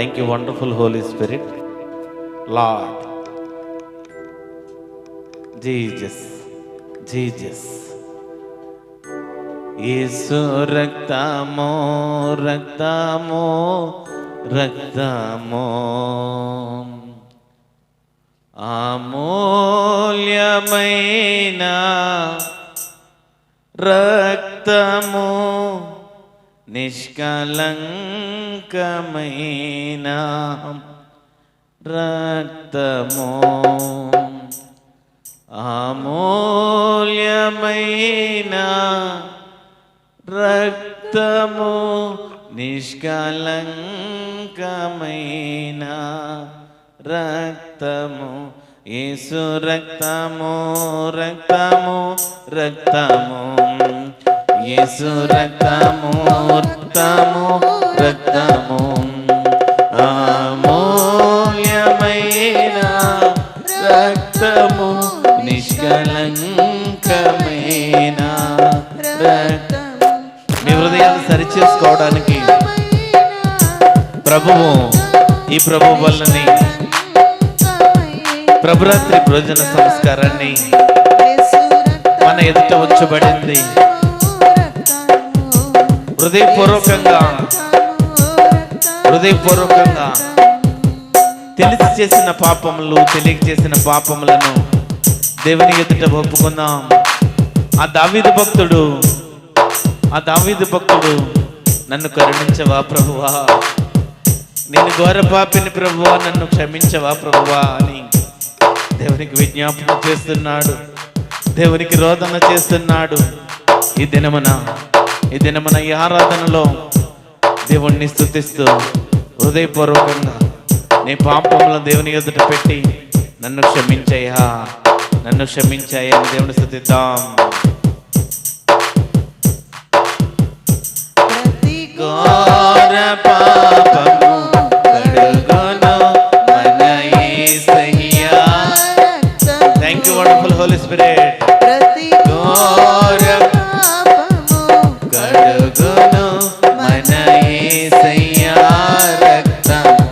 Thank you, wonderful Holy Spirit. Lord. Jesus. Jesus. యేసు రక్తము రక్తము రక్తము అమూల్యమైన రక్తము నిష్కలంకమైన రక్తము అమూల్యమైన రక్తము నిష్కలంకమైన రక్తము యేసు రక్తము రక్తము రక్తము యేసు రక్తము రక్తము రక్తము అమూల్యమైన రక్తము నిష్కలంకమైన రక్తము. మీ హృదయాన్ని సరిచేసుకోవడానికి ప్రభువు ఈ ప్రభు వల్లని ప్రభురాత్రి భోజన సంస్కారాన్ని మన ఎదుట ఉంచబడింది. హృదయపూర్వకంగా తెలిసి చేసిన పాపములు తెలియక చేసిన పాపములను దేవుని ఎదుట ఒప్పుకుందాం. ఆ దావీదు భక్తుడు నన్ను కరుణించవా ప్రభువా, నేను ఘోర పాపిని ప్రభువా, నన్ను క్షమించవా ప్రభువా అని దేవునికి విజ్ఞాపన చేస్తున్నాడు, దేవునికి రోదన చేస్తున్నాడు. ఈ దినమున ఈ ఆరాధనలో దేవుణ్ణి స్తుతిస్తూ హృదయపూర్వకంగా నీ పాపములను దేవుని ఎదుట పెట్టి నన్ను క్షమించయ్యా అని దేవుని స్తుతిద్దాం. ఘోర పాపము కడుగును మన యేసయ్యా. Thank you wonderful Holi spirit. ఘోర పాపము కడుగును మన యేసయ్యా రక్తము.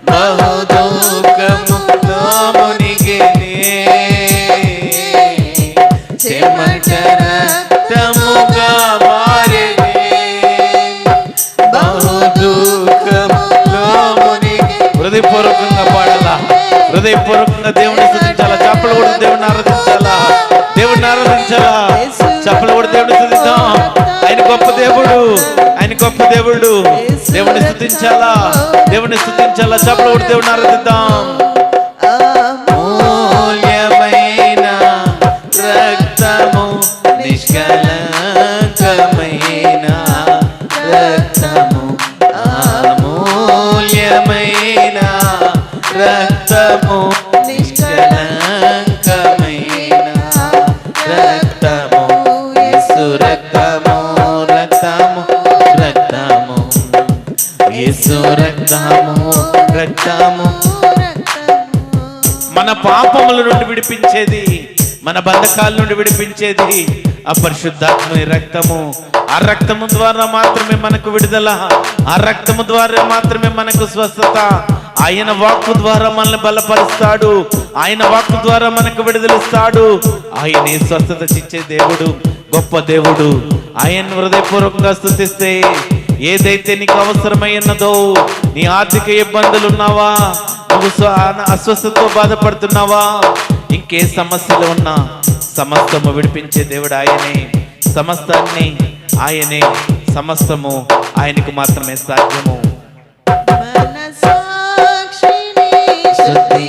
బహు దుఃఖముతో మునిగెనే చెమట రక్తముగా మారెనే. బహు దుఃఖముతో మునిగి హృదయపూర్వకంగా పాడాలా, హృదయపూర్వకంగా దేవుని స్తుతించాలా, చప్పలు కూడా దేవుని ఆరాధించాలా, చప్పలు కూడా దేవుని స్తుతిద్దాం. ఆయన గొప్ప దేవుడు, దేవుని స్తుతించాలా, చప్పలు కూడా దేవుని ఆరాధిద్దాం. అమూల్యమైన రక్తము నిష్కలంకమైన రక్తము అమూల్యమైన రక్తము నిష్కలంకమైన రక్తము యేసు రక్తము రక్తము రక్తము యేసు రక్తము రక్తము. మన పాపముల నుండి విడిపించేది, మన బంధకాల నుండి విడిపించేది ఆ పరిశుద్ధాత్మని రక్తము. ఆ రక్తము ద్వారా మాత్రమే మనకు విడుదల, ఆ రక్తము ద్వారా మాత్రమే మనకు స్వస్థత. ఆయన వాక్కు ద్వారా మనల్ని బలపరుస్తాడు, ఆయన వాక్కు ద్వారా మనకు విడుదలిస్తాడు. ఆయనే స్వస్థత ఇచ్చే దేవుడు, గొప్ప దేవుడు. ఆయన హృదయపూర్వకంగా స్తుతిస్తే ఏదైతే నీకు అవసరమైనదో, నీ ఆర్థిక ఇబ్బందులు ఉన్నావా, నువ్వు అస్వస్థతతో బాధపడుతున్నావా, ఇంకే సమస్యలు ఉన్నా సమస్తము విడిపించే దేవుడు ఆయనే. సమస్తాన్ని ఆయనే, సమస్తము ఆయనకు మాత్రమే సాధ్యము. శుద్ధి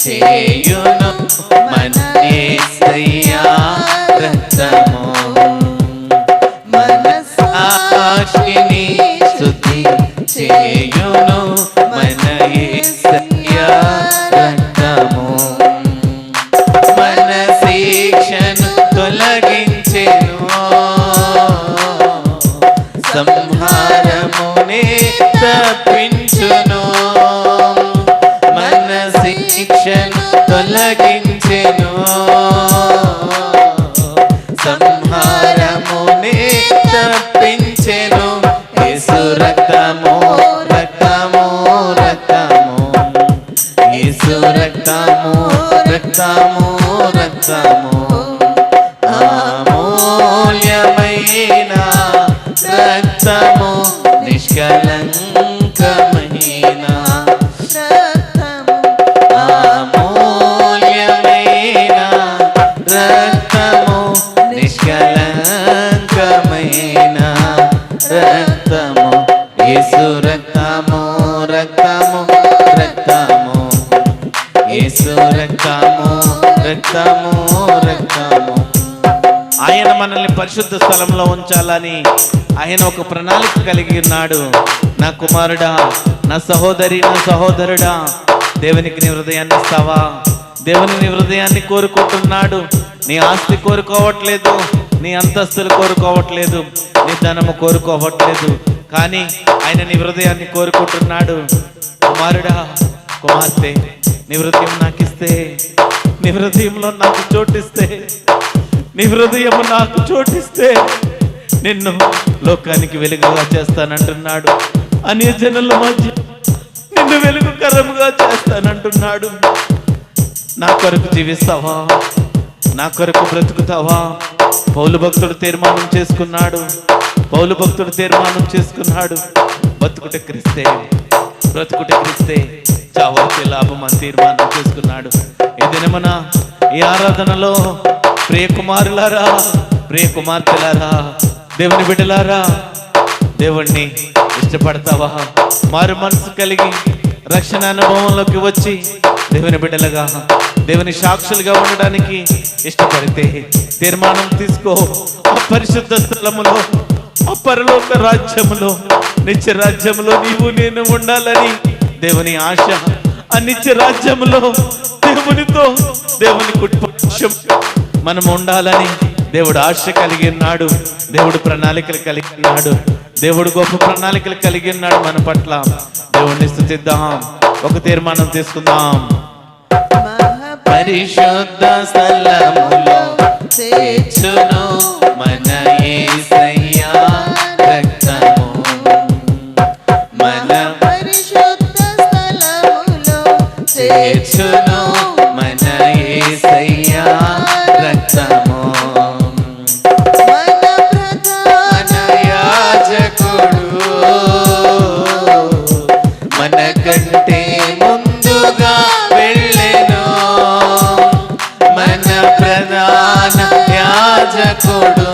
చేయును మన యేసయ్యా రక్తము. మనసాక్షిని శుద్ధి చేయును మన యేసయ్యా రక్తము. మన శిక్షను తొలగించెను, సంహారమునే తప్పించును. మన శిక్షను తొలగించెను, సంహారమునే తప్పించెను. యేసు రక్తము రక్త యేసు రక్తము రక్తము రక్తము అమూల్యమైన రక్తము నిష్కలంకమైన రక్తము అమూల్యమైన రక్తము నిష్కలంకమైన రక్తము యేసు రక్తము రక్తము రక్తము యేసు రక్తము రక్తము రక్తము. ఆయన మనల్ని పరిశుద్ధ స్థలంలో ఉంచాలని ఆయన ఒక ప్రణాళిక కలిగి ఉన్నాడు. నా కుమారుడా, నా సహోదరి, నా సహోదరుడా, దేవునికి నీ హృదయాన్ని ఇస్తావా? దేవుని నీ హృదయాన్ని కోరుకుంటున్నాడు. నీ ఆస్తి కోరుకోవట్లేదు, నీ అంతస్తులు కోరుకోవట్లేదు, నీ ధనము కోరుకోవట్లేదు, కానీ ఆయన నీ హృదయాన్ని కోరుకుంటున్నాడు. కుమారుడా, కుమార్తె, నీ హృదయం నాకు ఇస్తే, నీ హృదయంలో నాకు చోటిస్తే, నీ హృదయం నాకు చోటిస్తే నిన్ను లోకానికి వెలుగుగా చేస్తానంటున్నాడు. అన్య జనుల మధ్య నిన్ను వెలుగుకరముగా చేస్తానంటున్నాడు. నా కొరకు జీవిస్తావా? నా కొరకు బ్రతుకుతావా? పౌలు భక్తుడు తీర్మానం చేసుకున్నాడు. పౌలు భక్తుడు తీర్మానం చేసుకున్నాడు. బతుకుట క్రీస్తే, బ్రతుకుట క్రీస్తే, చావైతే లాభం అని తీర్మానం చేసుకున్నాడు. ఈ దినమున ఈ ఆరాధనలో ప్రియ కుమారులారా, ప్రియ కుమార్తెలారా, దేవుని బిడ్డలారా, దేవుణ్ణి ఇష్టపడతావా? మారు మనసు కలిగి రక్షణ అనుభవంలోకి వచ్చి దేవుని బిడ్డలుగా, దేవుని సాక్షులుగా ఉండడానికి ఇష్టపడితే తీర్మానం తీసుకో. ఆ పరిశుద్ధ స్థలములో, ఆ పరలోక రాజ్యములో, నిత్య రాజ్యములో నీవు నేను ఉండాలని దేవుని ఆశ. ఆ నిత్య రాజ్యములో దేవునితో, దేవుని కుటుంబం మనం ఉండాలని దేవుడు ఆశ కలిగి ఉన్నాడు. దేవుడు ప్రణాళికలు కలిగి ఉన్నాడు. దేవుడు గొప్ప ప్రణాళికలు కలిగి ఉన్నాడు మన పట్ల. దేవుణ్ణి స్తుతిద్దాం, ఒక తీర్మానం తీసుకుందాం. పరిశుద్ధ స్థలములో చేర్చును మన యేసయ్యా రక్తము, మన పరిశుద్ధ స్థలములో చేర్చును మన యేసయ్యా రక్తము. మన ప్రధాన యాజకుడు మన కంటే ముందుగా వెళ్ళెను. మన ప్రధాన యాజకుడు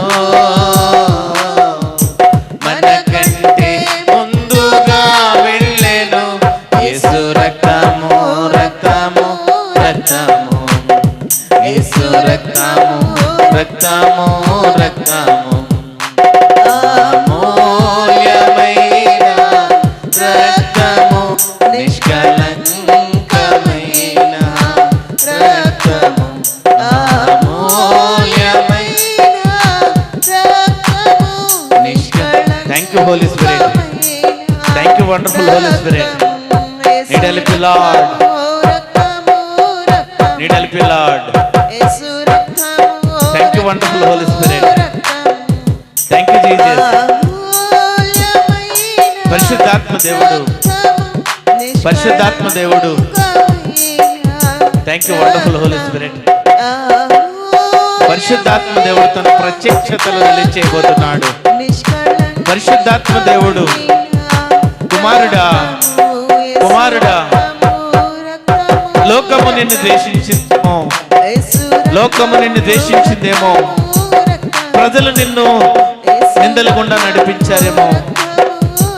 మన కంటే ముందుగా వెళ్ళెను. యేసు రక్తము రక్తము రక్తము, యేసు రక్తము రక్తము రక్తము, అమూల్యమైన రక్తము నిష్కలంకమైన రక్తము, అమూల్యమైన thank you Holy spirit, thank you wonderful Holi Spirit. Need help you, Lord. Need help you, Lord. Thank you, wonderful Holy Spirit. Thank you, Jesus. పరిశుద్ధాత్మ దేవుడు, పరిశుద్ధాత్మ దేవుడు. Thank you wonderful Holi spirit. పరిశుద్ధాత్మ దేవుడు తన ప్రత్యక్షతలు నిలిచేయబోతున్నాడు. పరిశుద్ధాత్మ దేవుడు, కుమారుడా, కుమారుడా, లోకము నిన్ను ద్వేషించిందేమో, లోకము నిన్ను ద్వేషించిందేమో, ప్రజలు నిన్ను నిందల గుండా నడిపించారేమో,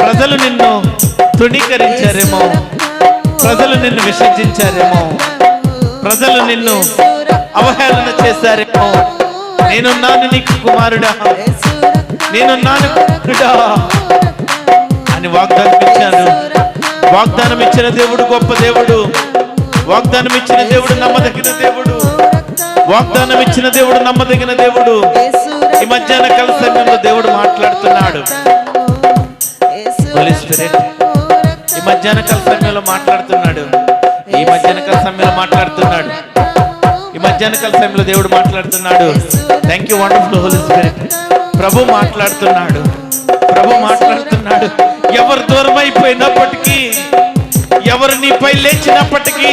ప్రజలు నిన్ను తృణీకరించారేమో, ప్రజలు నిన్ను విసర్జించారేమో, ప్రజలు నిన్ను అవహేళన చేశారేమో. నేనున్నాను నీకు కుమారుడా, నేనున్నాను కుమారుడా అని వాగ్దానం ఇచ్చాను. వాగ్దానం ఇచ్చిన దేవుడు గొప్ప దేవుడు. వాగ్దానం ఇచ్చిన దేవుడు నమ్మదగిన దేవుడు. వాగ్దానం ఇచ్చిన దేవుడు నమ్మదగిన దేవుడు. ఈ మధ్యాహ్న కాల సమయంలో దేవుడు మాట్లాడుతున్నాడు. హోలీ స్పిరిట్ ఈ మధ్యాహ్న కాల సమయంలో మాట్లాడుతున్నాడు. ఈ మధ్యాహ్న కాల సమయంలో మాట్లాడుతున్నాడు. ఈ మధ్యాహ్న కాల సమయంలో దేవుడు మాట్లాడుతున్నాడు. Thank you wonderful Holi spirit. ప్రభు మాట్లాడుతున్నాడు. ప్రభు మాట్లాడుతున్నాడు. ఎవరు దూరం అయిపోయినప్పటికీ, ఎవరు నీపై లేచినప్పటికీ,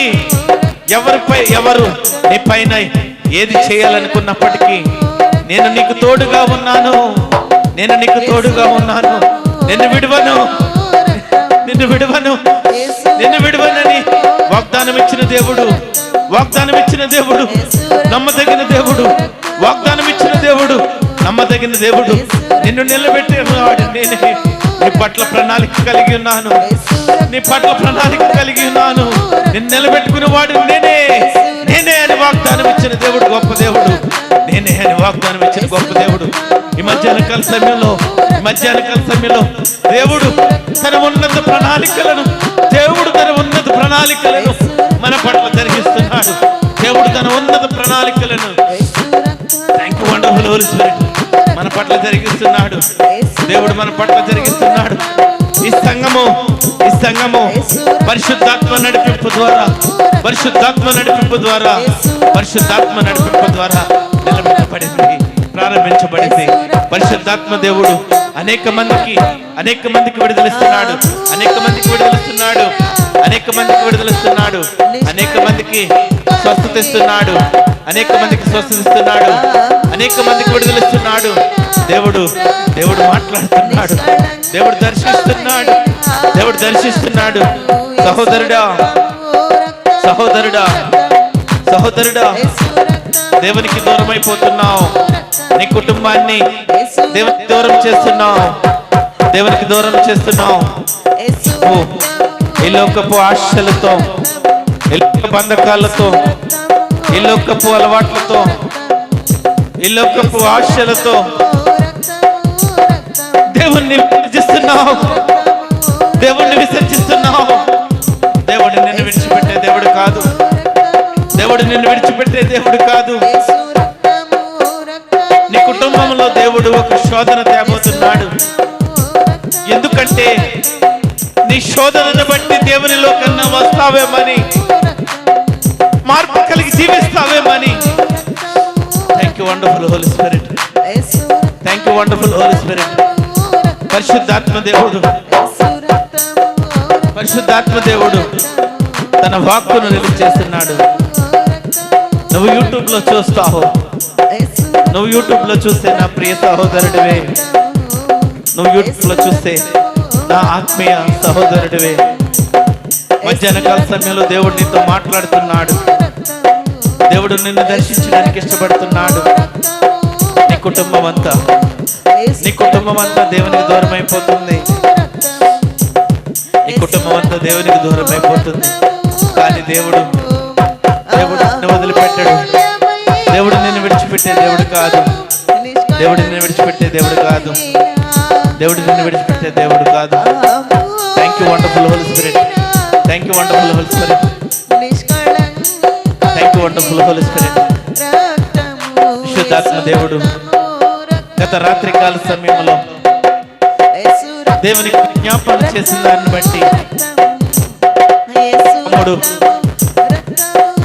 ఎవరు నీ పైన ఏది చేయాలనుకున్నప్పటికీ నేను నీకు తోడుగా ఉన్నాను, నేను నీకు తోడుగా ఉన్నాను, నిన్ను విడువను, నిన్ను విడువను, నిన్ను విడువనని వాగ్దానం ఇచ్చిన దేవుడు, వాగ్దానం ఇచ్చిన దేవుడు, నమ్మదగిన దేవుడు, వాగ్దానం ఇచ్చిన దేవుడు, నమ్మదగిన దేవుడు. నిన్ను నిలబెట్టేవాడు నేనే. నీ పట్ల ప్రణాళిక కలిగి ఉన్నాను, నీ పట్ల ప్రణాళిక కలిగి ఉన్నాను. నిన్ను నిలబెట్టుకునే వాడు నేనే, నేనే అని వాగ్దానం ఇచ్చిన దేవుడు గొప్ప దేవుడు, నేనే అని వాగ్దానం ఇచ్చిన గొప్ప దేవుడు. ఈ మధ్యాహ్న కాల సమయంలో దేవుడు తన ఉన్నత ప్రణాళికలను, దేవుడు తన ఉన్నత ప్రణాళికలను మన పట్ల జరిగిస్తున్నాడు. దేవుడు తన ఉన్నత ప్రణాళికలను thank you wonderful Holi Spirit మన పట్ల జరిగిస్తున్నాడు. దేవుడు మన పట్ల జరిగిస్తున్నాడు. ఈ సంఘము పరిశుద్ధాత్మ నడిపింపు ద్వారా నిలబెట్టబడింది, ప్రారంభించబడింది. పరిశుద్ధాత్మ దేవుడు అనేక మందికి విడుదలిస్తున్నాడు, అనేక మందికి స్వస్థత ఇస్తున్నాడు, అనేక మందికి విడుదలిస్తున్నాడు. దేవుడు మాట్లాడుతున్నాడు, దేవుడు దర్శిస్తున్నాడు. సహోదరుడా దేవునికి దూరం అయిపోతున్నావు, నీ కుటుంబాన్ని దేవునికి దూరం చేస్తున్నావు. ఈ లోకపు ఆశలతో, ఈ లోక బంధకాలతో, ఈ లోకపు అలవాట్లతో, ఈ లోకపు ఆశలతో దేవుణ్ణి విసర్జిస్తున్నావు. దేవుడు నిన్ను విడిచిపెట్టే దేవుడు కాదు. నీ కుటుంబంలో దేవుడు ఒక శోధన తేబోతున్నాడు. ఎందుకంటే నీ శోధనను బట్టి దేవునిలో కన్నా వస్తావేమని, మార్పు కలిగి జీవిస్తావేమని. Thank you wonderful Holi spirit, thank you wonderful Holi spirit. పరిశుద్ధాత్మ దేవుడు తన వాక్కును రిలీజ్ చేస్తున్నాడు. నువ్వు యూట్యూబ్ లో చూస్తే నా ప్రియ సహోదరుడివే, నువ్వు యూట్యూబ్ లో చూస్తే నా ఆత్మీయ సహోదరుడివే. మధ్యాహ్న కాల సమయంలో దేవుడు నీతో మాట్లాడుతున్నాడు. దేవుడు నిన్ను దర్శించడానికి ఇష్టపడుతున్నాడు. నీ కుటుంబం అంతా దేవునికి దూరం అయిపోతుంది. కానీ దేవుడు నిన్ను వదిలిపెట్టాడు. దేవుడు నిన్ను విడిచిపెట్టే దేవుడు కాదు. Thank you wonderful Holi spirit, విశుద్ధాత్మ దేవుడు గత రాత్రి కాల సమయంలో దేవునికి విజ్ఞాపన చేసిన దాన్ని బట్టి తమ్ముడు,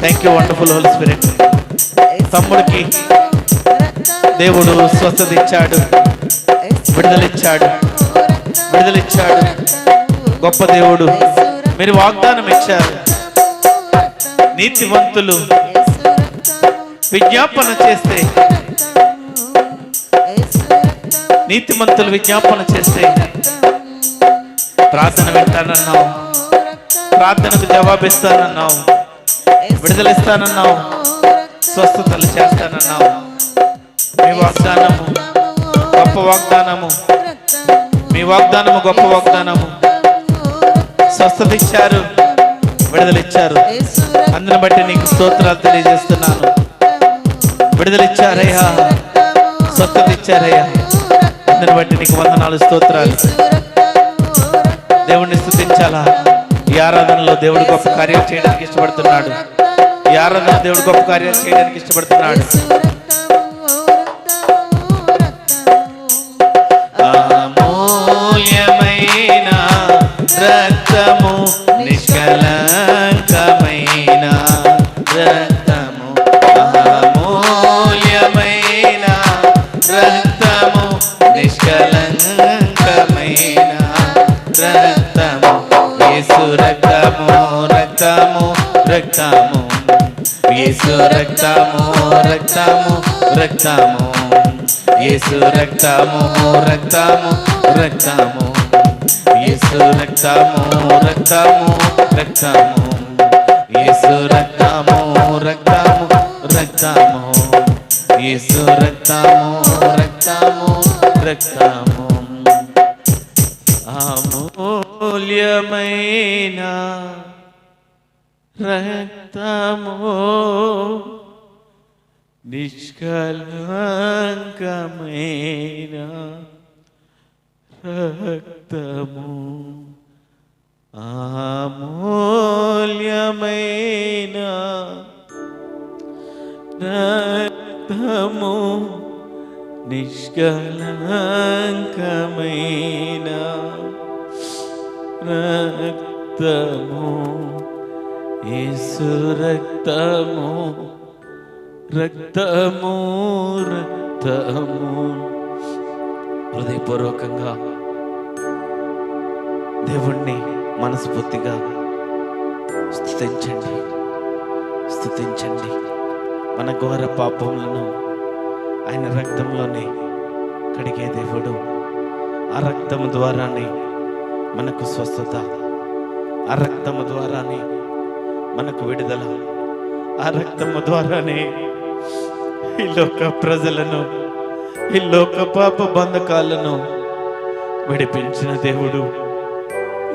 thank you wonderful Holi Spirit. తమ్ముడికి దేవుడు స్వస్థత ఇచ్చాడు, విడుదలిచ్చాడు. గొప్ప దేవుడు. మీరు వాగ్దానం ఇచ్చారు, నీతిమంతులు విజ్ఞాపన చేస్తే ప్రార్థన వింటానన్నావు, ప్రార్థనకు జవాబిస్తానన్నావు, విడుదలిస్తానన్నావు, స్వస్థతలు చేస్తానన్నావు. మీ వాగ్దానము గొప్ప వాగ్దానము. స్వస్థత ఇచ్చారు, విడుదలిచ్చారు. అందుని బట్టి నీకు స్తోత్రాలు తెలియజేస్తున్నాను. విడుదలిచ్చారయ్యా, స్వస్థత ఇచ్చారయ్యా. అందుని బట్టి నీకు వందనాలు, స్తోత్రాలు. దేవుణ్ణి స్తుతించాలా. ఈ ఆరాధనలో దేవుడు గొప్ప కార్యాలు చేయడానికి ఇష్టపడుతున్నాడు. అమూల్యమైన రక్తము, నిష్కలంకమైన రక్తము, అమూల్యమైన రక్తము, నిష్కలంకమైన రక్తము, యేసు రక్తము, రక్తము యేసు రక్తము రక్తము రక్తము యేసు రక్తము రక్తము రక్తము యేసు రక్తము రక్తము రక్తము యేసు రక్తము రక్తము రక్తము యేసు రక్తము రక్తము రక్తము అమూల్యమైన రక్తము నిష్కళంకమైన రక్తము అమూల్యమైన రక్తము నిష్కళంకమైన రక్తము యేసు రక్తము రక్తము రక్తము హృదయపూర్వకంగా దేవుణ్ణి మనస్ఫూర్తిగా స్తుతించండి స్తుతించండి. మన ఘోర పాపములను ఆయన రక్తంలోనే కడిగే దేవుడు. ఆ రక్తము ద్వారానే మనకు స్వస్థత, ఆ రక్తము ద్వారానే మనకు విడుదల, ఆ రక్తము ద్వారానే ఈ లోక ప్రజలను, ఈ లోక పాప బంధకాలను విడిపించిన దేవుడు,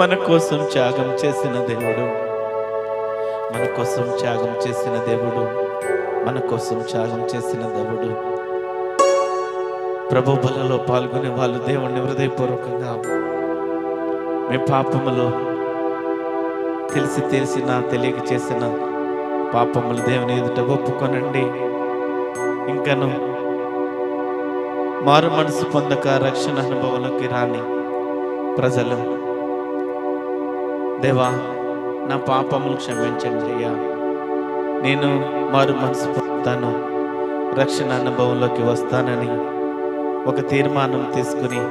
మన కోసం త్యాగం చేసిన దేవుడు, మన కోసం త్యాగం చేసిన దేవుడు, మన కోసం త్యాగం చేసిన దేవుడు. ప్రభు బలలో పాల్గొనే వాళ్ళు దేవుణ్ణి హృదయపూర్వకంగా మీ పాపములు తెలిసి తెలియక చేసిన పాపములు దేవుని ఎదుట ఒప్పుకొనండి. ఇంకను మారు మనసు పొందక రక్షణ అనుభవంలోకి రాని ప్రజలు, దేవా నా పాపములు క్షమించండి అయ్యా, నేను మారు మనసు పొందుతాను, రక్షణ అనుభవంలోకి వస్తానని ఒక తీర్మానం తీసుకుని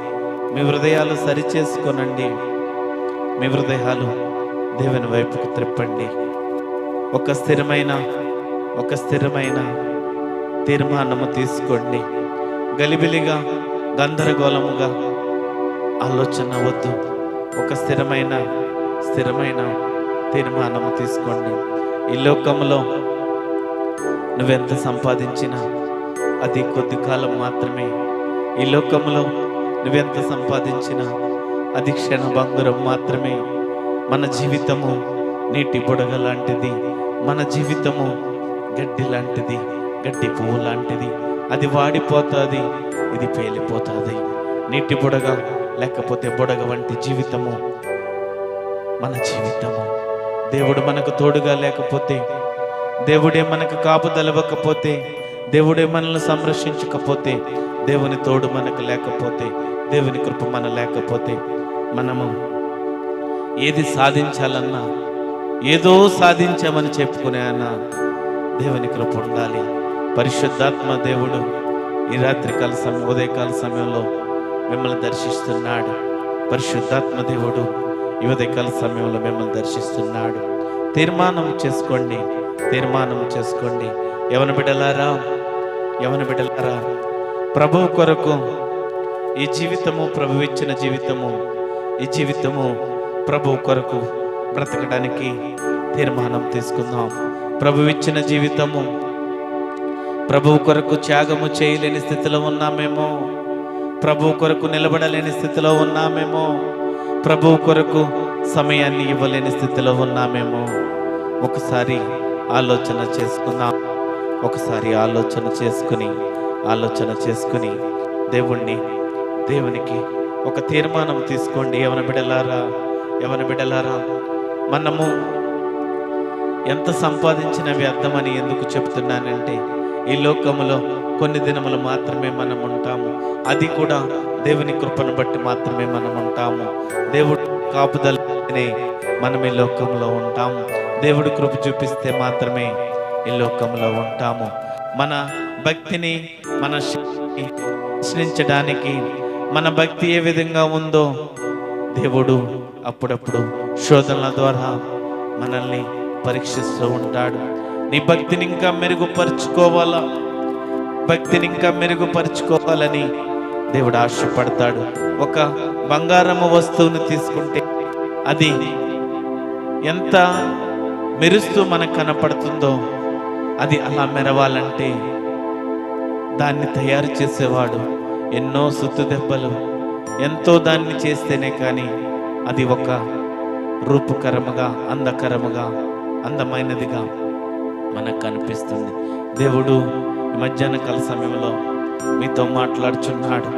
మీ హృదయాలు సరిచేసుకోనండి. మీ హృదయాలు దేవుని వైపుకు త్రిప్పండి. ఒక స్థిరమైన తీర్మానము తీసుకోండి. గలిబిలిగా గందరగోళముగా ఆలోచన వద్దు. ఒక స్థిరమైన తీర్మానము తీసుకోండి. ఈ లోకంలో నువ్వెంత సంపాదించినా అది కొద్ది కాలం మాత్రమే. ఈ లోకంలో నువ్వెంత సంపాదించినా అది క్షణభంగురం మాత్రమే. మన జీవితము నీటి బుడగ లాంటిది, మన జీవితము గడ్డి లాంటిది, గడ్డి పువ్వు లాంటిది. అది వాడిపోతుంది, ఇది పేలిపోతుంది. నీటి బుడగ లేకపోతే బుడగ వంటి జీవితము మన జీవితము. దేవుడు మనకు తోడుగా లేకపోతే, దేవుడే మనకు కాపుదలవ్వకపోతే, దేవుడే మనల్ని సంరక్షించకపోతే, దేవుని తోడు మనకు లేకపోతే, దేవుని కృప మన లేకపోతే, మనము ఏది సాధించాలన్నా ఏదో సాధించామని చెప్పుకునే అన్న దేవుని కృప ఉండాలి. పరిశుద్ధాత్మ దేవుడు ఈ రాత్రికాల ఉదయకాల సమయంలో మిమ్మల్ని దర్శిస్తున్నాడు. పరిశుద్ధాత్మ దేవుడు ఈ ఉదయకాల సమయంలో మిమ్మల్ని దర్శిస్తున్నాడు. తీర్మానం చేసుకోండి. యవన బిడ్డలారా, ప్రభువు కొరకు ఈ జీవితము ప్రభువు ఇచ్చిన జీవితము, ఈ జీవితము ప్రభువు కొరకు బ్రతకడానికి తీర్మానం తీసుకుందాం. ప్రభువు ఇచ్చిన జీవితము ప్రభువు కొరకు త్యాగము చేయలేని స్థితిలో ఉన్నామేమో, ప్రభువు కొరకు నిలబడలేని స్థితిలో ఉన్నామేమో, ప్రభువు కొరకు సమయాన్ని ఇవ్వలేని స్థితిలో ఉన్నామేమో. ఒకసారి ఆలోచన చేసుకుందాం. ఒకసారి ఆలోచన చేసుకుని దేవునికి ఒక తీర్మానం తీసుకోండి. యవన బిడ్డలారా, మనము ఎంత సంపాదించిన వ్యర్థమని ఎందుకు చెప్తున్నానంటే, ఈ లోకములో కొన్ని దినములు మాత్రమే మనం ఉంటాము. అది కూడా దేవుని కృపను బట్టి మాత్రమే మనం ఉంటాము. దేవుడు కాపుదలనే మనం ఈ లోకంలో ఉంటాము. దేవుడు కృప చూపిస్తే మాత్రమే ఈ లోకంలో ఉంటాము. మన భక్తిని, మన శక్తిని ప్రశ్నించడానికి మన భక్తి ఏ విధంగా ఉందో దేవుడు అప్పుడప్పుడు శోధనల ద్వారా మనల్ని పరీక్షిస్తూ ఉంటాడు. నీ భక్తిని ఇంకా మెరుగుపరుచుకోవాలా, భక్తిని ఇంకా మెరుగుపరుచుకోవాలని దేవుడు ఆశపడతాడు. ఒక బంగారము వస్తువును తీసుకుంటే అది ఎంత మెరుస్తూ మనకు కనపడుతుందో, అది అలా మెరవాలంటే దాన్ని తయారు చేసేవాడు ఎన్నో సుత్తు దెబ్బలు, ఎంతో దాన్ని చేస్తేనే కానీ అది ఒక రూపకరముగా, అందకరముగా, అందమైనదిగా మనకు కనిపిస్తుంది. దేవుడు ఈ మధ్యాహ్న కాల సమయంలో మీతో మాట్లాడుచున్నాడు.